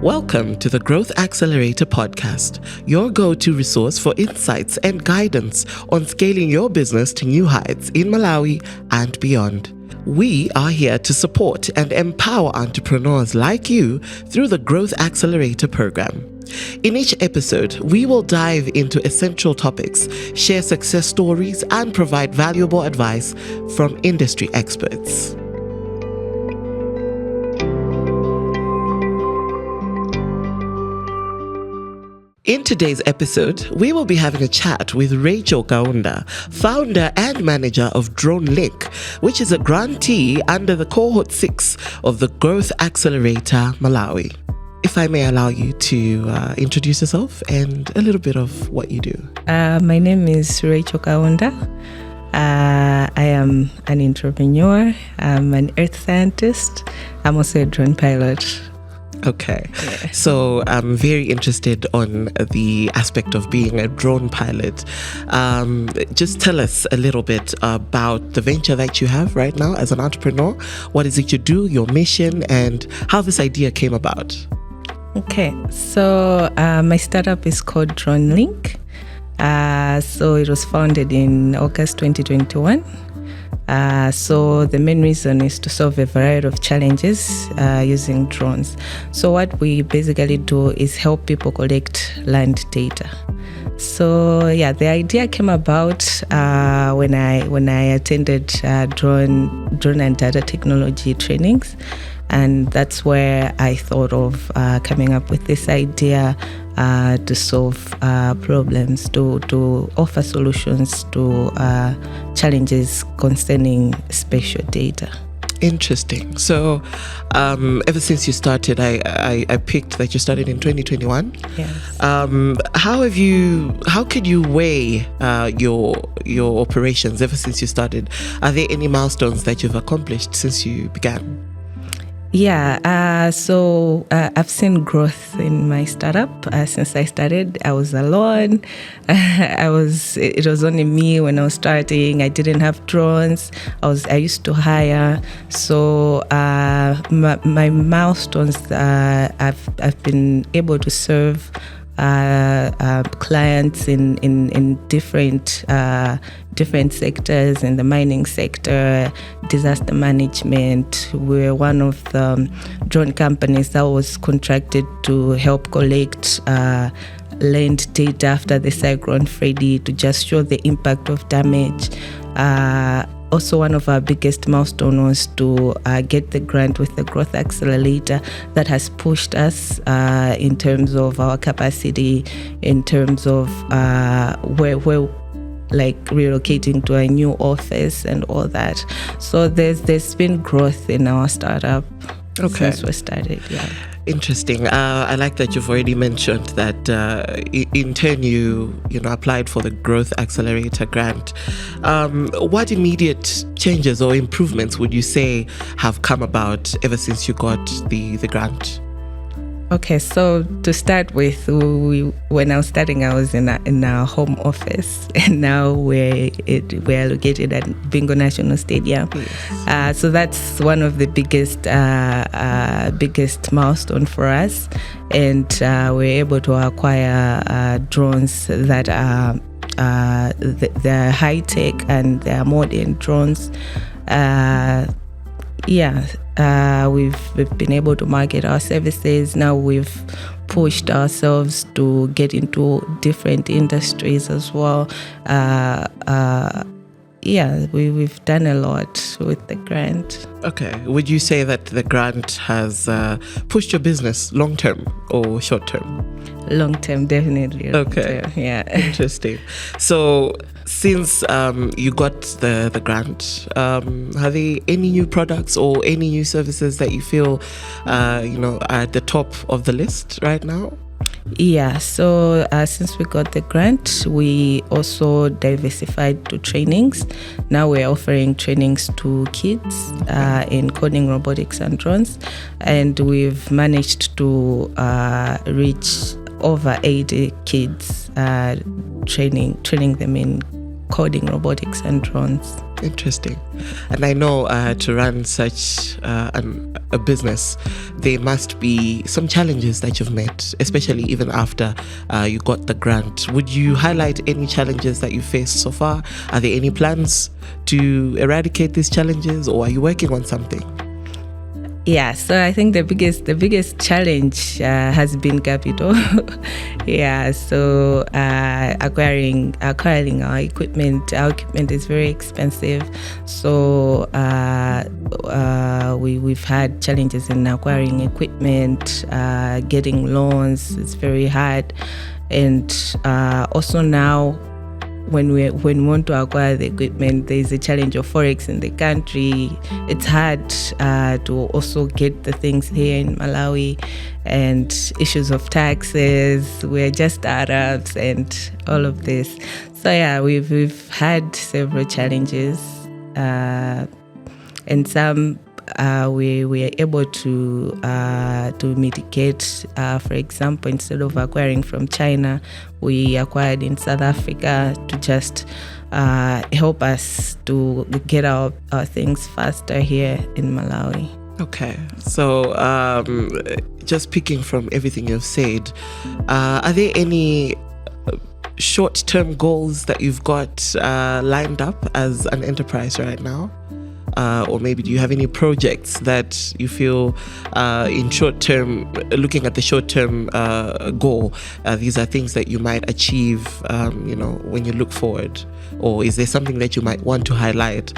Welcome to the Growth Accelerator podcast, your go-to resource for insights and guidance on scaling your business to new heights in Malawi and beyond. We are here to support and empower entrepreneurs like you through the Growth Accelerator program. In each episode, we will dive into essential topics, share success stories, and provide valuable advice from industry experts. In today's episode, we will be having a chat with Rachel Kaunda, founder and manager of DroneLink, which is a grantee under the Cohort 6 of the Growth Accelerator Malawi. If I may allow you to introduce yourself and a little bit of what you do. My name is Rachel Kaunda. I am an entrepreneur. I'm an earth scientist. I'm also a drone pilot. Okay, so I'm very interested on the aspect of being a drone pilot. Just tell us a little bit about the venture that you have right now as an entrepreneur. What is it you do, your mission, and how this idea came about? Okay, so my startup is called DroneLink. So it was founded in August 2021. So the main reason is to solve a variety of challenges using drones. So what we basically do is help people collect land data. So the idea came about when I attended drone and data technology trainings. And that's where I thought of coming up with this idea to solve problems, to offer solutions to challenges concerning spatial data. Interesting. So ever since you started, I picked that you started in 2021. Yes. How could you weigh your operations ever since you started? Are there any milestones that you've accomplished since you began? So I've seen growth in my startup since I started. I was alone. It was only me when I was starting. I didn't have drones. I used to hire. So my milestones, I've been able to serve clients in different sectors. In the mining sector, disaster management. We're one of the drone companies that was contracted to help collect land data after the cyclone Freddy to just show the impact of damage. Also, one of our biggest milestones was to get the grant with the Growth Accelerator that has pushed us in terms of our capacity, in terms of where like relocating to a new office and all that. So there's been growth in our startup since we started. Yeah. Interesting. I like that you've already mentioned that in turn you applied for the Growth Accelerator grant. What immediate changes or improvements would you say have come about ever since you got the grant? Okay, so to start with, when I was starting, I was in our home office, and now we're located at Bingo National Stadium. Yes. So that's one of the biggest milestone for us, and we're able to acquire drones that are they're high tech and they're modern drones. We've been able to market our services. Now we've pushed ourselves to get into different industries as well. We've done a lot with the grant. Okay. Would you say that the grant has pushed your business long term or short term? Long term, definitely. Okay. Yeah. Interesting. So since you got the grant, are there any new products or any new services that you feel are at the top of the list right now? Yeah, so since we got the grant, we also diversified to trainings. Now we're offering trainings to kids in coding, robotics, and drones. And we've managed to reach over 80 kids, training them in coding, robotics, and drones. Interesting. And I know to run such a business, there must be some challenges that you've met, especially even after you got the grant. Would you highlight any challenges that you faced so far? Are there any plans to eradicate these challenges, or are you working on something? Yeah, so I think the biggest challenge has been capital. Yeah, so acquiring our equipment. Our equipment is very expensive, so we've had challenges in acquiring equipment, getting loans. It's very hard, and also now, when we want to acquire the equipment, there is a challenge of forex in the country. It's hard to also get the things here in Malawi, and issues of taxes. We're just Arabs and all of this. So yeah, we've had several challenges, and some we are able to mitigate. For example, instead of acquiring from China, we acquired in South Africa to just help us to get our things faster here in Malawi. Okay, so just picking from everything you've said, are there any short-term goals that you've got lined up as an enterprise right now? Or maybe do you have any projects that you feel in short term, looking at the short term goal, these are things that you might achieve, when you look forward? Or is there something that you might want to highlight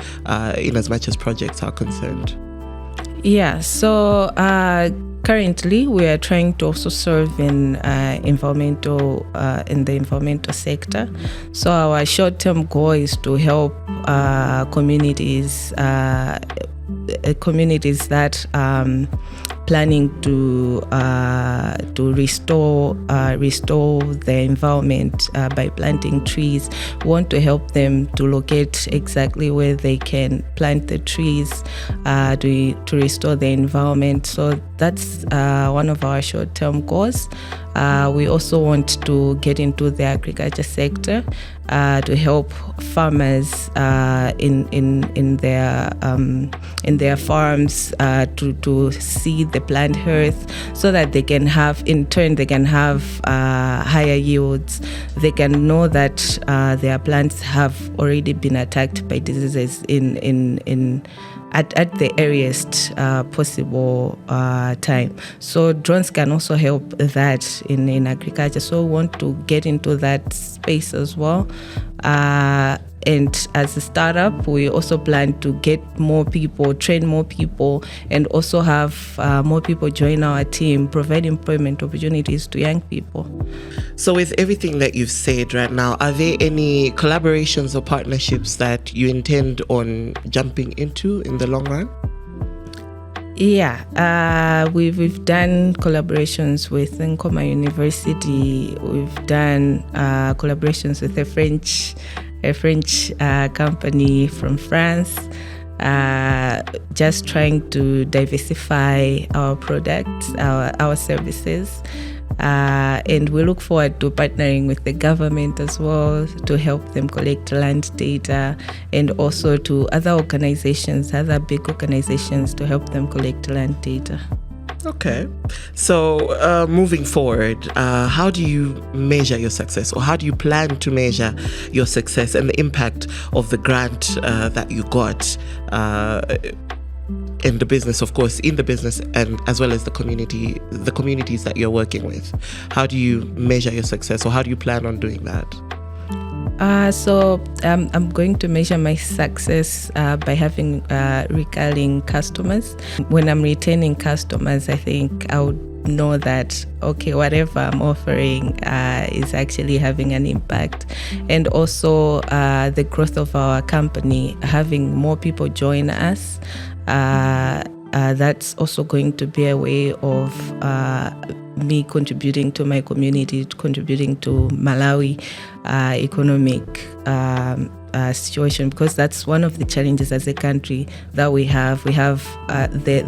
in as much as projects are concerned? Yeah, so currently we are trying to also serve in the environmental sector. So our short-term goal is to help communities that planning to restore the environment by planting trees. We want to help them to locate exactly where they can plant the trees to restore the environment. So that's one of our short-term goals. We also want to get into the agriculture sector to help farmers in their farms to see the plant health, so that they can have higher yields. They can know that their plants have already been attacked by diseases at the earliest possible time. So drones can also help that in agriculture. So we want to get into that space as well. And as a startup, we also plan to get more people, train more people, and also have more people join our team, provide employment opportunities to young people. So with everything that you've said right now, are there any collaborations or partnerships that you intend on jumping into in the long run? Yeah, we've done collaborations with Nkoma University. We've done collaborations with a French company from France, just trying to diversify our products, our services. And we look forward to partnering with the government as well to help them collect land data, and also to other big organizations to help them collect land data. Okay. So moving forward, how do you measure your success, or how do you plan to measure your success and the impact of the grant that you got in the business, of course, in the business, and as well as the communities that you're working with? How do you measure your success, or how do you plan on doing that? So I'm going to measure my success by having recurring customers. When I'm retaining customers, I think I would know that, okay, whatever I'm offering is actually having an impact. And also the growth of our company, having more people join us, that's also going to be a way of me contributing to my community, contributing to Malawi economic situation, because that's one of the challenges as a country that we have. There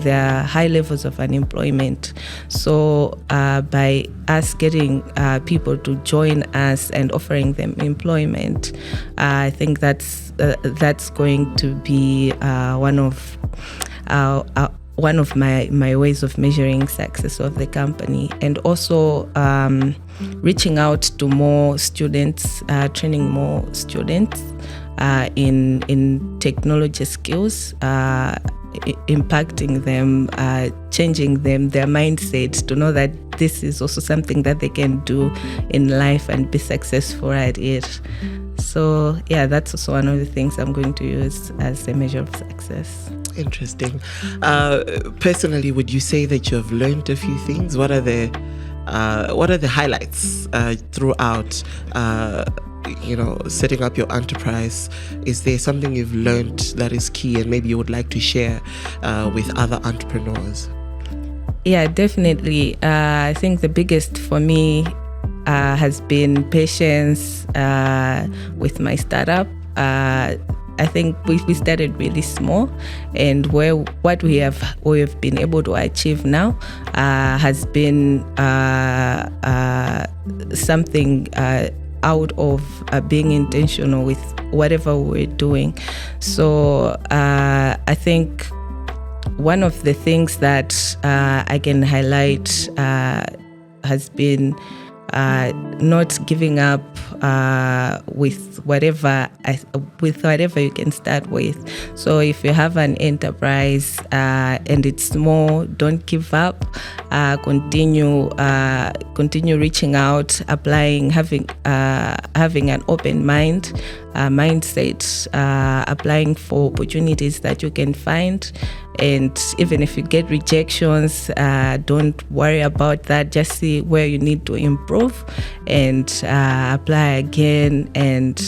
are high levels of unemployment. So by us getting people to join us and offering them employment, I think that's going to be one of my ways of measuring success of the company. And also reaching out to more students, training more students in technology skills, impacting them, changing their mindset to know that this is also something that they can do in life and be successful at it. So yeah, that's also one of the things I'm going to use as a measure of success. Interesting. Personally, would you say that you have learned a few things? What are the highlights throughout setting up your enterprise? Is there something you've learned that is key and maybe you would like to share with other entrepreneurs? Yeah, definitely. I think the biggest for me has been patience with my startup. I think we started really small, and what we have been able to achieve now has been something out of being intentional with whatever we're doing. So I think one of the things that I can highlight has been not giving up with whatever you can start with. So if you have an enterprise and it's small, don't give up. Continue reaching out, applying, having an open mindset, applying for opportunities that you can find. And even if you get rejections, don't worry about that. Just see where you need to improve and apply again. And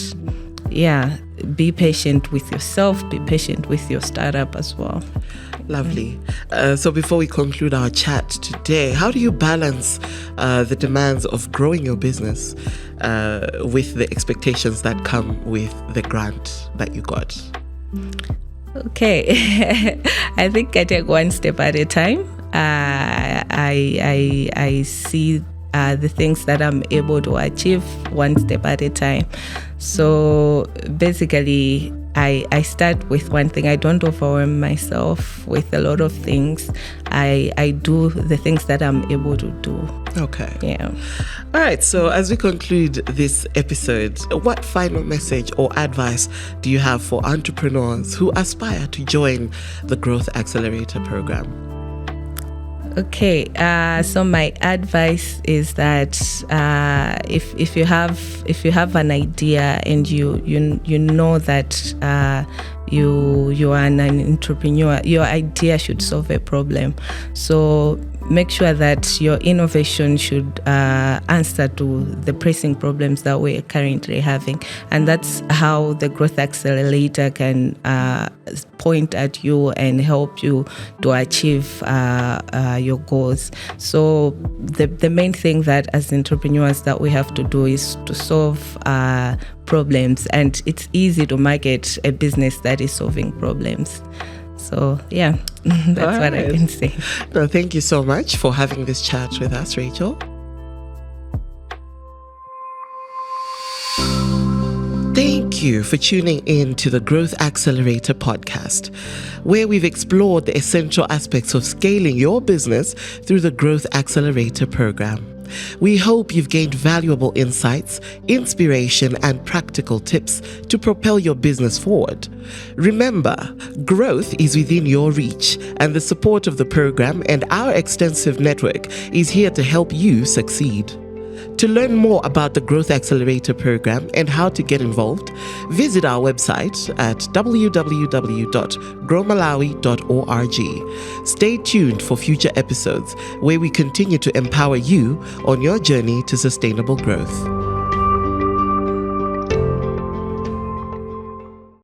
yeah, be patient with yourself, be patient with your startup as well. Lovely. So before we conclude our chat today, how do you balance the demands of growing your business with the expectations that come with the grant that you got? Okay, I think I take one step at a time. I see the things that I'm able to achieve one step at a time. So basically, I start with one thing. I don't overwhelm myself with a lot of things. I do the things that I'm able to do. Okay. Yeah. All right. So as we conclude this episode, what final message or advice do you have for entrepreneurs who aspire to join the Growth Accelerator program? Okay, so my advice is that if you have an idea and you know that you are an entrepreneur, your idea should solve a problem. So make sure that your innovation should answer to the pressing problems that we're currently having. And that's how the Growth Accelerator can point at you and help you to achieve your goals. So the main thing that as entrepreneurs that we have to do is to solve problems. And it's easy to market a business that is solving problems. So yeah, that's what I can say. No, thank you so much for having this chat with us, Rachel. Thank you for tuning in to the Growth Accelerator podcast, where we've explored the essential aspects of scaling your business through the Growth Accelerator program. We hope you've gained valuable insights, inspiration, and practical tips to propel your business forward. Remember, growth is within your reach, and the support of the program and our extensive network is here to help you succeed. To learn more about the Growth Accelerator program and how to get involved, visit our website at www.growmalawi.org. Stay tuned for future episodes where we continue to empower you on your journey to sustainable growth.